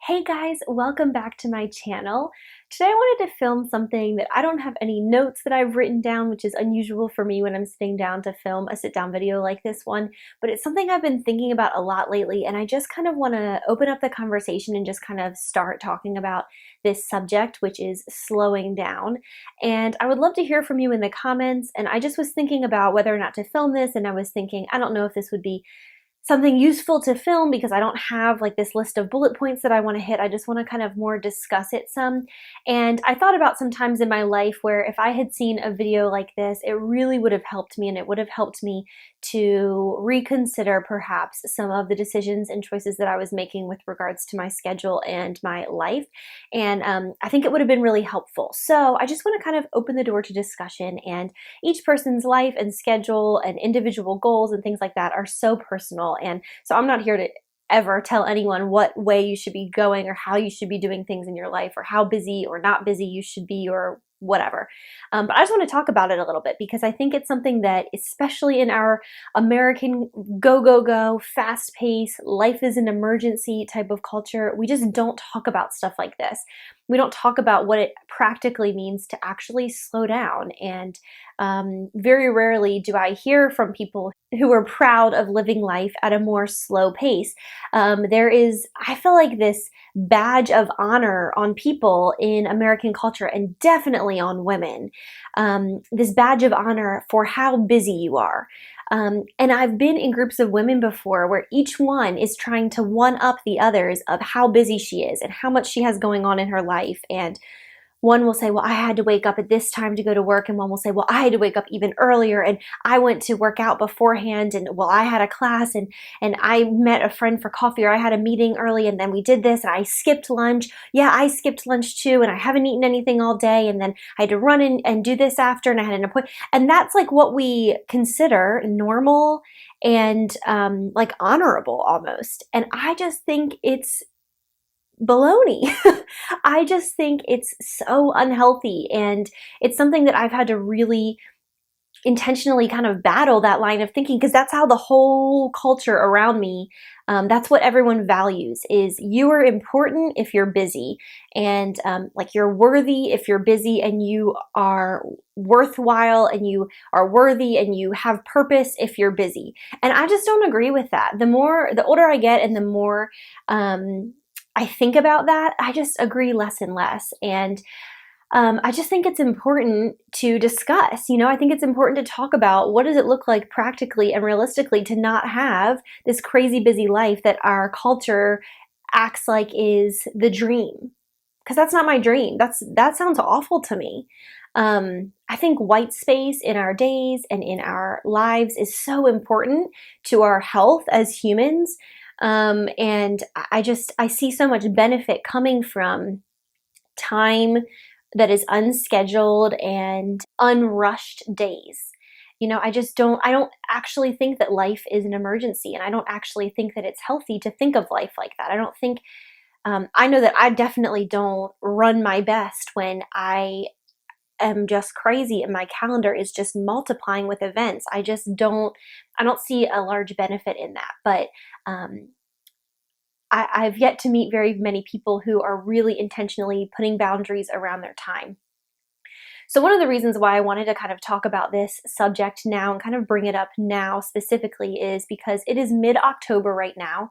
Hey guys, welcome back to my channel. Today I wanted to film something that I don't have any notes that I've written down, which is unusual for me when I'm sitting down to film a sit-down video like this one, but it's something I've been thinking about a lot lately, and I just kind of want to open up the conversation and just kind of start talking about this subject, which is slowing down. And I would love to hear from you in the comments, and I just was thinking about whether or not to film this, and I was thinking, I don't know if this would be something useful to film because I don't have like this list of bullet points that I want to hit. I just want to kind of more discuss it some. And I thought about some times in my life where if I had seen a video like this, it really would have helped me, and it would have helped me to reconsider perhaps some of the decisions and choices that I was making with regards to my schedule and my life. And I think it would have been really helpful. So I just want to kind of open the door to discussion, and each person's life and schedule and individual goals and things like that are so personal. And so I'm not here to ever tell anyone what way you should be going or how you should be doing things in your life or how busy or not busy you should be or whatever. But I just want to talk about it a little bit because I think it's something that, especially in our American go, go, go, fast pace, life is an emergency type of culture, we just don't talk about stuff like this. We don't talk about what it practically means to actually slow down. And very rarely do I hear from people who are proud of living life at a more slow pace. There is, I feel like, this badge of honor on people in American culture, and definitely on women, this badge of honor for how busy you are. And I've been in groups of women before where each one is trying to one up the others of how busy she is and how much she has going on in her life. And one will say, well, I had to wake up at this time to go to work. And one will say, well, I had to wake up even earlier and I went to work out beforehand. And well, I had a class and I met a friend for coffee, or I had a meeting early and then we did this and I skipped lunch. Yeah, I skipped lunch too. And I haven't eaten anything all day. And then I had to run in and do this after, and I had an appointment. And that's like what we consider normal and like honorable almost. And I just think it's baloney. I just think it's so unhealthy, and it's something that I've had to really intentionally kind of battle that line of thinking, because that's how the whole culture around me, that's what everyone values, is you are important if you're busy, and like you're worthy if you're busy, and you are worthwhile and you are worthy and you have purpose if you're busy. And I just don't agree with that. The older I get and the more I think about that, I just agree less and less. And I just think it's important to discuss, I think it's important to talk about what does it look like practically and realistically to not have this crazy busy life that our culture acts like is the dream. Because that's not my dream. That sounds awful to me. I think white space in our days and in our lives is so important to our health as humans. And I see so much benefit coming from time that is unscheduled and unrushed days. I don't actually think that life is an emergency, and I don't actually think that it's healthy to think of life like that. I don't think, I know that I definitely don't run my best when I am just crazy and my calendar is just multiplying with events. I don't see a large benefit in that. But I've yet to meet very many people who are really intentionally putting boundaries around their time. So one of the reasons why I wanted to kind of talk about this subject now and kind of bring it up now specifically is because it is mid-October right now.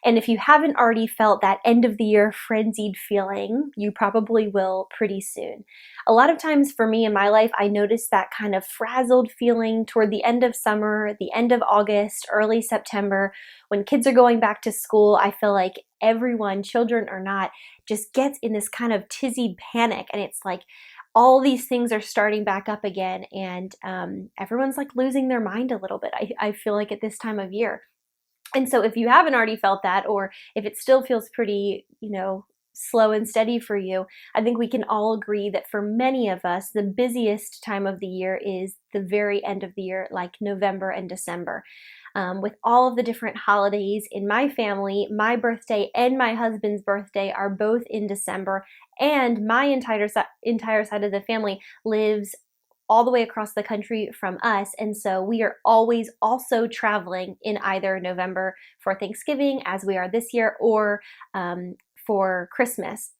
And if you haven't already felt that end of the year frenzied feeling, you probably will pretty soon. A lot of times for me in my life, I notice that kind of frazzled feeling toward the end of summer, the end of August, early September. When kids are going back to school, I feel like everyone, children or not, just gets in this kind of tizzy panic. And it's like all these things are starting back up again. And everyone's like losing their mind a little bit, I feel like, at this time of year. And so if you haven't already felt that, or if it still feels pretty, slow and steady for you, I think we can all agree that for many of us, the busiest time of the year is the very end of the year, like November and December. With all of the different holidays in my family, my birthday and my husband's birthday are both in December, and my entire side of the family lives all the way across the country from us. And so we are always also traveling in either November for Thanksgiving, as we are this year, or for Christmas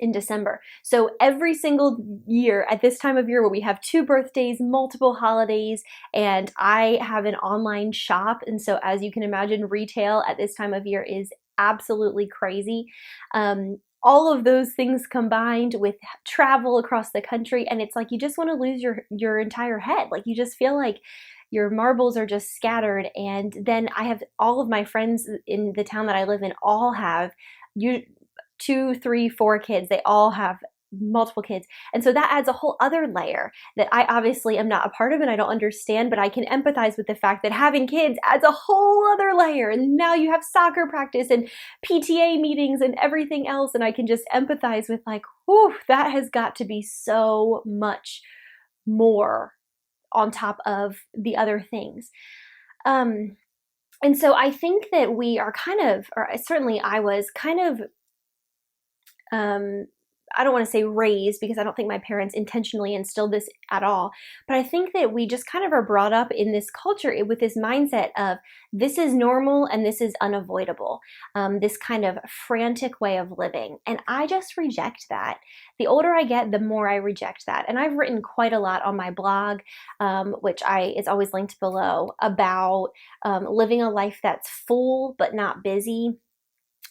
in December. So every single year at this time of year where we have 2 birthdays, multiple holidays, and I have an online shop. And so as you can imagine, retail at this time of year is absolutely crazy. All of those things combined with travel across the country, and it's like you just want to lose your entire head. Like you just feel like your marbles are just scattered. And then I have all of my friends in the town that I live in all have 2, 3, 4 kids. They all have multiple kids. And so that adds a whole other layer that I obviously am not a part of and I don't understand, but I can empathize with the fact that having kids adds a whole other layer. And now you have soccer practice and PTA meetings and everything else. And I can just empathize with like, whew, that has got to be so much more on top of the other things. And so I think that we are kind of, or certainly I was kind of, I don't want to say raised because I don't think my parents intentionally instilled this at all, but I think that we just kind of are brought up in this culture with this mindset of this is normal and this is unavoidable, this kind of frantic way of living. And I just reject that. The older I get, the more I reject that. And I've written quite a lot on my blog, which is always linked below, about living a life that's full but not busy.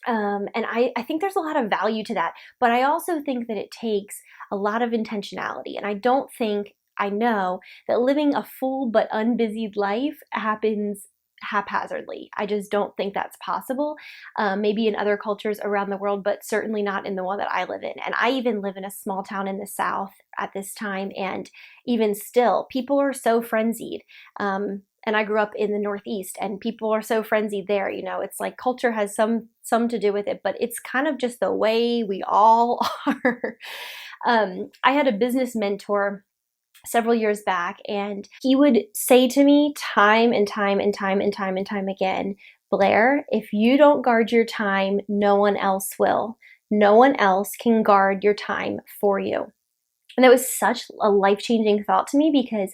And I think there's a lot of value to that, but I also think that it takes a lot of intentionality. And I know that living a full but unbusied life happens haphazardly. I just don't think that's possible. Maybe in other cultures around the world, but certainly not in the one that I live in. And I even live in a small town in the South at this time. And even still, people are so frenzied. And I grew up in the Northeast and people are so frenzied there. You know, it's like culture has some to do with it, but it's kind of just the way we all are. I had a business mentor several years back, and he would say to me time and time and time and time and time again, Blair, if you don't guard your time, no one else will. No one else can guard your time for you. And that was such a life-changing thought to me because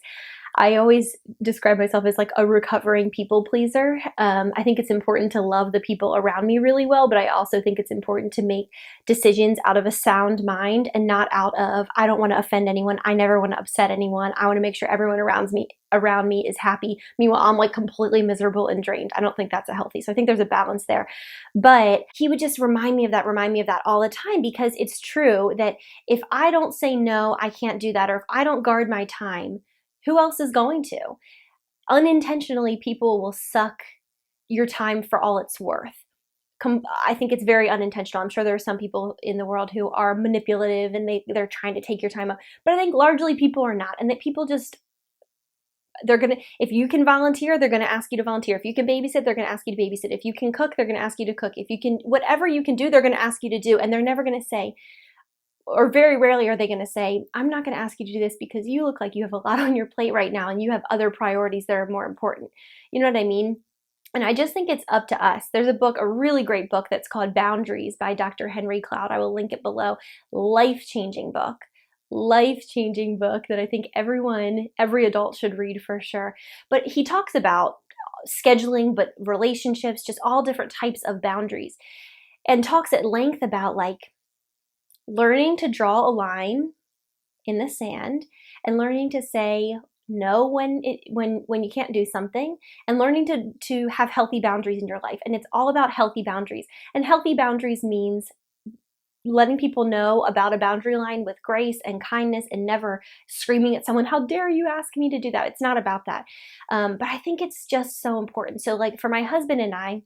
I always describe myself as like a recovering people pleaser. I think it's important to love the people around me really well, but I also think it's important to make decisions out of a sound mind and not out of, I don't want to offend anyone. I never want to upset anyone. I want to make sure everyone around me is happy. Meanwhile, I'm like completely miserable and drained. I don't think that's a healthy. So I think there's a balance there. But he would just remind me of that all the time, because it's true that if I don't say no, I can't do that, or if I don't guard my time, who else is going to? Unintentionally, people will suck your time for all it's worth. I think it's very unintentional. I'm sure there are some people in the world who are manipulative and they're trying to take your time up. But I think largely people are not. And that people just, if you can volunteer, they're going to ask you to volunteer. If you can babysit, they're going to ask you to babysit. If you can cook, they're going to ask you to cook. If you can, whatever you can do, they're going to ask you to do. And they're never going to say, or very rarely are they going to say, I'm not going to ask you to do this because you look like you have a lot on your plate right now and you have other priorities that are more important. You know what I mean? And I just think it's up to us. There's a really great book that's called Boundaries by Dr. Henry Cloud. I will link it below. Life-changing book that I think every adult should read for sure. But he talks about scheduling, but relationships, just all different types of boundaries, and talks at length about like learning to draw a line in the sand and learning to say no when you can't do something, and learning to have healthy boundaries in your life. And it's all about healthy boundaries. And healthy boundaries means letting people know about a boundary line with grace and kindness, and never screaming at someone, how dare you ask me to do that? It's not about that. But I think it's just so important. So like for my husband and I,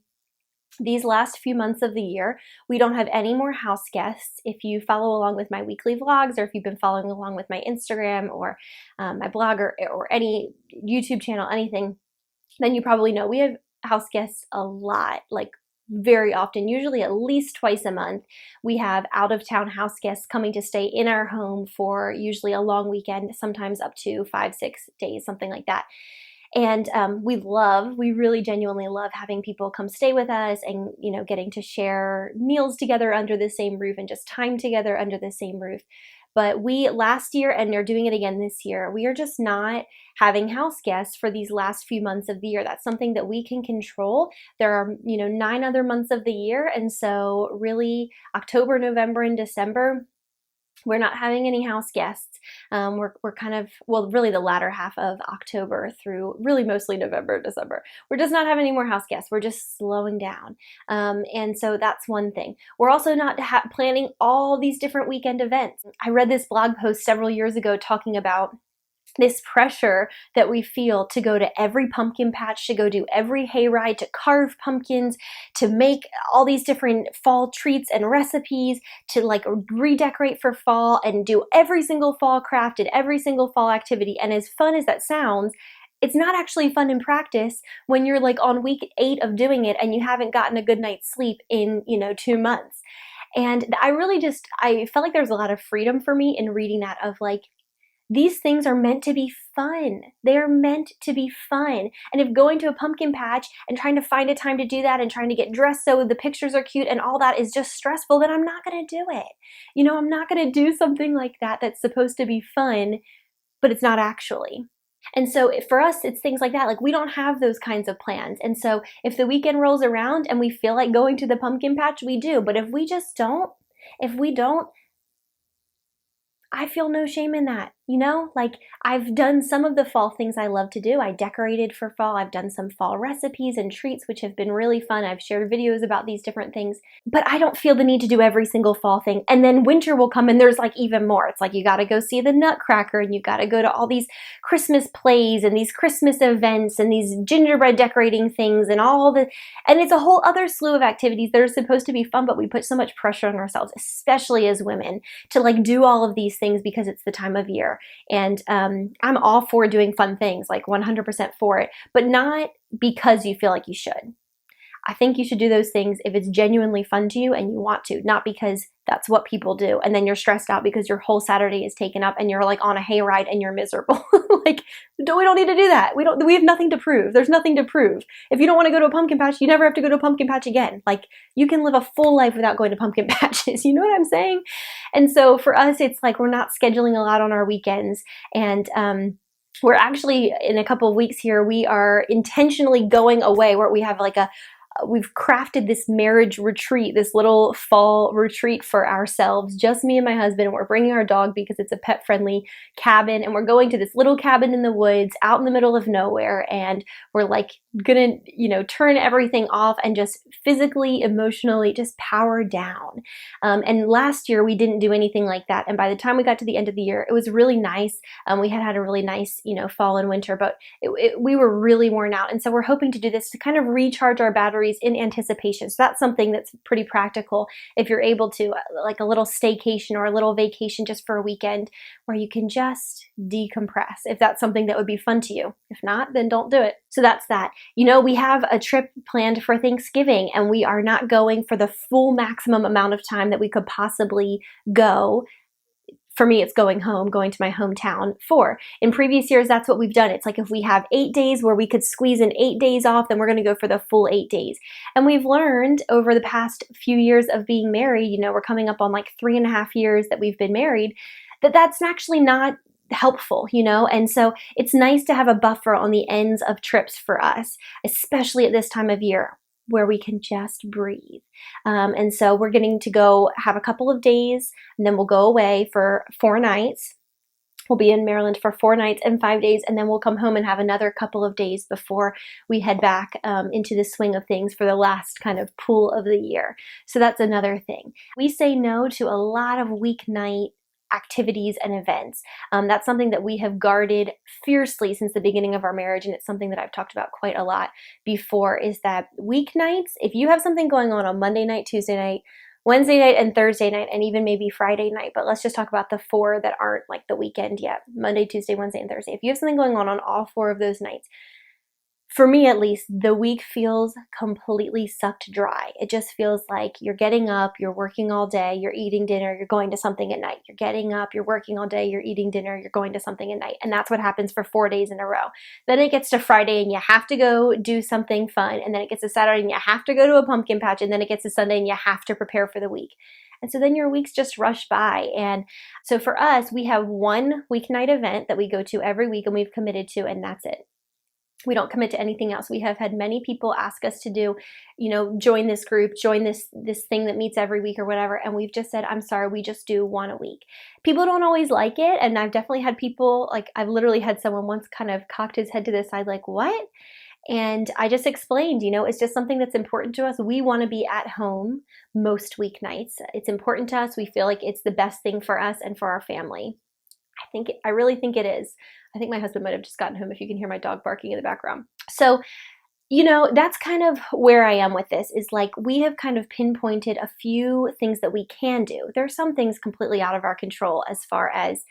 these last few months of the year, we don't have any more house guests. If you follow along with my weekly vlogs, or if you've been following along with my Instagram or my blog or any YouTube channel, anything, then you probably know we have house guests a lot, like very often, usually at least twice a month. We have out-of-town house guests coming to stay in our home for usually a long weekend, sometimes up to 5-6 days, something like that. And we really genuinely love having people come stay with us and, you know, getting to share meals together under the same roof and just time together under the same roof. but we last year, and they're doing it again this year, we are just not having house guests for these last few months of the year. That's something that we can control. There are, 9 other months of the year, and so really October, November, and December, we're not having any house guests. We're kind of, well, really the latter half of October through really mostly November, December. We're just not having any more house guests. We're just slowing down. And so that's one thing. We're also not planning all these different weekend events. I read this blog post several years ago talking about this pressure that we feel to go to every pumpkin patch, to go do every hayride, to carve pumpkins, to make all these different fall treats and recipes, to like redecorate for fall and do every single fall craft and every single fall activity. And as fun as that sounds, it's not actually fun in practice when you're like on week 8 of doing it and you haven't gotten a good night's sleep in, 2 months. And I felt like there was a lot of freedom for me in reading that, of like, these things are meant to be fun. They are meant to be fun. And if going to a pumpkin patch and trying to find a time to do that and trying to get dressed so the pictures are cute and all that is just stressful, then I'm not going to do it. I'm not going to do something like that that's supposed to be fun, but it's not actually. And so for us, it's things like that. Like, we don't have those kinds of plans. And so if the weekend rolls around and we feel like going to the pumpkin patch, we do. But if we don't, I feel no shame in that, like I've done some of the fall things I love to do. I decorated for fall. I've done some fall recipes and treats, which have been really fun. I've shared videos about these different things, but I don't feel the need to do every single fall thing. And then winter will come and there's like even more. It's like, you got to go see the Nutcracker and you got to go to all these Christmas plays and these Christmas events and these gingerbread decorating things and and it's a whole other slew of activities that are supposed to be fun, but we put so much pressure on ourselves, especially as women, to like do all of these things because it's the time of year. And I'm all for doing fun things, like 100% for it, but not because you feel like you should. I think you should do those things if it's genuinely fun to you and you want to, not because that's what people do. And then you're stressed out because your whole Saturday is taken up and you're like on a hayride and you're miserable. Like, we don't need to do that. We have nothing to prove. There's nothing to prove. If you don't want to go to a pumpkin patch, you never have to go to a pumpkin patch again. Like, you can live a full life without going to pumpkin patches. You know what I'm saying? And so for us, it's like, we're not scheduling a lot on our weekends. And, we're actually, in a couple of weeks here, we are intentionally going away where we have like we've crafted this marriage retreat, this little fall retreat for ourselves, just me and my husband. We're bringing our dog because it's a pet-friendly cabin, and we're going to this little cabin in the woods out in the middle of nowhere, and we're like gonna, turn everything off and just physically, emotionally just power down. And last year we didn't do anything like that, and by the time we got to the end of the year, it was really nice. We had a really nice, fall and winter, but we were really worn out, and so we're hoping to do this to kind of recharge our batteries in anticipation. So that's something that's pretty practical if you're able to, like a little staycation or a little vacation just for a weekend where you can just decompress, if that's something that would be fun to you. If not, then don't do it. So that's that. We have a trip planned for Thanksgiving, and we are not going for the full maximum amount of time that we could possibly go. For me, it's going to my hometown for. In previous years, that's what we've done. It's like, if we have 8 days where we could squeeze in 8 days off, then we're going to go for the full 8 days. And we've learned over the past few years of being married, we're coming up on like 3.5 years that we've been married, that's actually not helpful, and so it's nice to have a buffer on the ends of trips for us, especially at this time of year, where we can just breathe. And so we're getting to go have a couple of days, and then we'll go away for 4 nights. We'll be in Maryland for 4 nights and 5 days, and then we'll come home and have another couple of days before we head back into the swing of things for the last kind of pool of the year. So that's another thing. We say no to a lot of weeknight activities and events. That's something that we have guarded fiercely since the beginning of our marriage, and it's something that I've talked about quite a lot before, is that weeknights, if you have something going on Monday night, Tuesday night, Wednesday night, and Thursday night, and even maybe Friday night, but let's just talk about the 4 that aren't like the weekend yet, Monday, Tuesday, Wednesday, and Thursday. If you have something going on all 4 of those nights, for me at least, the week feels completely sucked dry. It just feels like you're getting up, you're working all day, you're eating dinner, you're going to something at night. You're getting up, you're working all day, you're eating dinner, you're going to something at night. And that's what happens for 4 days in a row. Then it gets to Friday and you have to go do something fun. And then it gets to Saturday and you have to go to a pumpkin patch. And then it gets to Sunday and you have to prepare for the week. And so then your weeks just rush by. And so for us, we have one weeknight event that we go to every week and we've committed to, and that's it. We don't commit to anything else. We have had many people ask us to do, join this group, join this thing that meets every week or whatever. And we've just said, I'm sorry, we just do one a week. People don't always like it. And I've definitely had people, like I've literally had someone once kind of cocked his head to the side like, what? And I just explained, it's just something that's important to us. We want to be at home most weeknights. It's important to us. We feel like it's the best thing for us and for our family. I really think it is. I think my husband might have just gotten home if you can hear my dog barking in the background. So, that's kind of where I am with this, is like we have kind of pinpointed a few things that we can do. There are some things completely out of our control as far as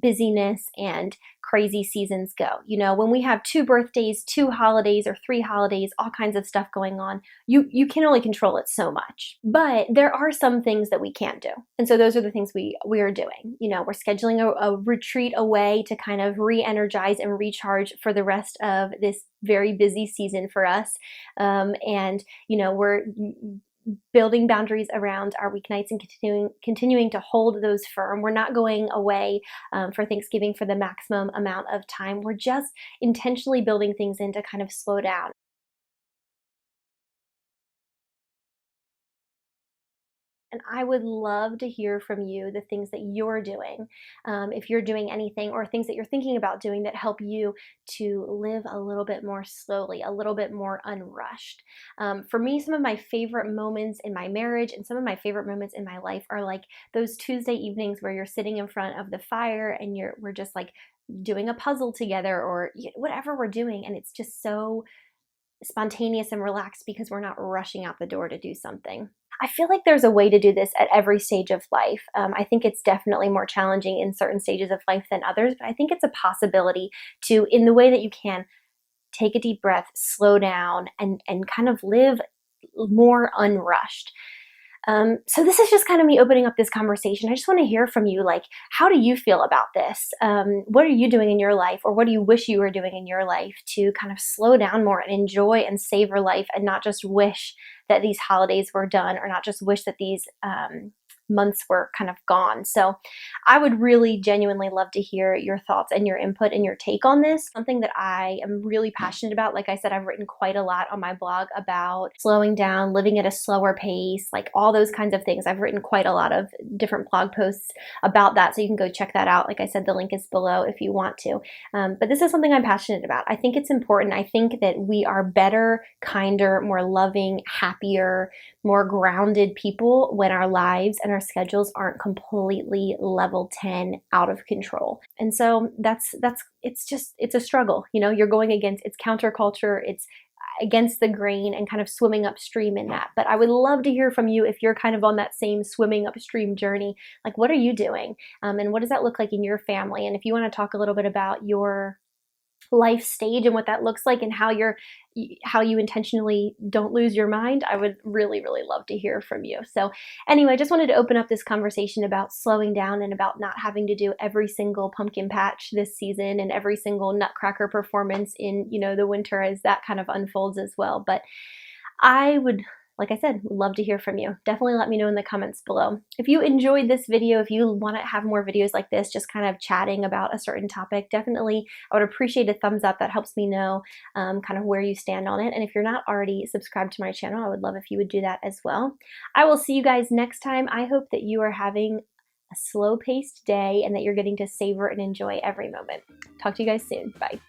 busyness and crazy seasons go. When we have 2 birthdays, 2 holidays, or 3 holidays, all kinds of stuff going on, you can only control it so much. But there are some things that we can do. And so those are the things we are doing. We're scheduling a retreat away to kind of re-energize and recharge for the rest of this very busy season for us. We're building boundaries around our weeknights and continuing to hold those firm. We're not going away for Thanksgiving for the maximum amount of time. We're just intentionally building things in to kind of slow down. And I would love to hear from you the things that you're doing, if you're doing anything, or things that you're thinking about doing that help you to live a little bit more slowly, a little bit more unrushed. For me, some of my favorite moments in my marriage and some of my favorite moments in my life are like those Tuesday evenings where you're sitting in front of the fire and we're just like doing a puzzle together or whatever we're doing. And it's just so spontaneous and relaxed because we're not rushing out the door to do something. I feel like there's a way to do this at every stage of life. I think it's definitely more challenging in certain stages of life than others, but I think it's a possibility to, in the way that you can, take a deep breath, slow down, and kind of live more unrushed. So this is just kind of me opening up this conversation. I just want to hear from you. Like, how do you feel about this? What are you doing in your life, or what do you wish you were doing in your life to kind of slow down more and enjoy and savor life, and not just wish that these holidays were done, or not just wish that these months were kind of gone. So I would really genuinely love to hear your thoughts and your input and your take on this. Something that I am really passionate about. Like I said, I've written quite a lot on my blog about slowing down, living at a slower pace, like all those kinds of things. I've written quite a lot of different blog posts about that, so you can go check that out. Like I said, the link is below if you want to. But this is something I'm passionate about. I think it's important. I think that we are better, kinder, more loving, happier, more grounded people when our lives and our schedules aren't completely level 10 out of control. And so it's a struggle. You're going against, it's counterculture, it's against the grain and kind of swimming upstream in that. But I would love to hear from you if you're kind of on that same swimming upstream journey. Like, what are you doing? And what does that look like in your family? And if you want to talk a little bit about your life stage and what that looks like, and how you intentionally don't lose your mind, I would really, really love to hear from you. So anyway, I just wanted to open up this conversation about slowing down and about not having to do every single pumpkin patch this season and every single nutcracker performance in, the winter as that kind of unfolds as well. But I would, like I said, love to hear from you. Definitely let me know in the comments below. If you enjoyed this video, if you want to have more videos like this, just kind of chatting about a certain topic, definitely I would appreciate a thumbs up. That helps me know kind of where you stand on it. And if you're not already subscribed to my channel, I would love if you would do that as well. I will see you guys next time. I hope that you are having a slow-paced day and that you're getting to savor and enjoy every moment. Talk to you guys soon. Bye.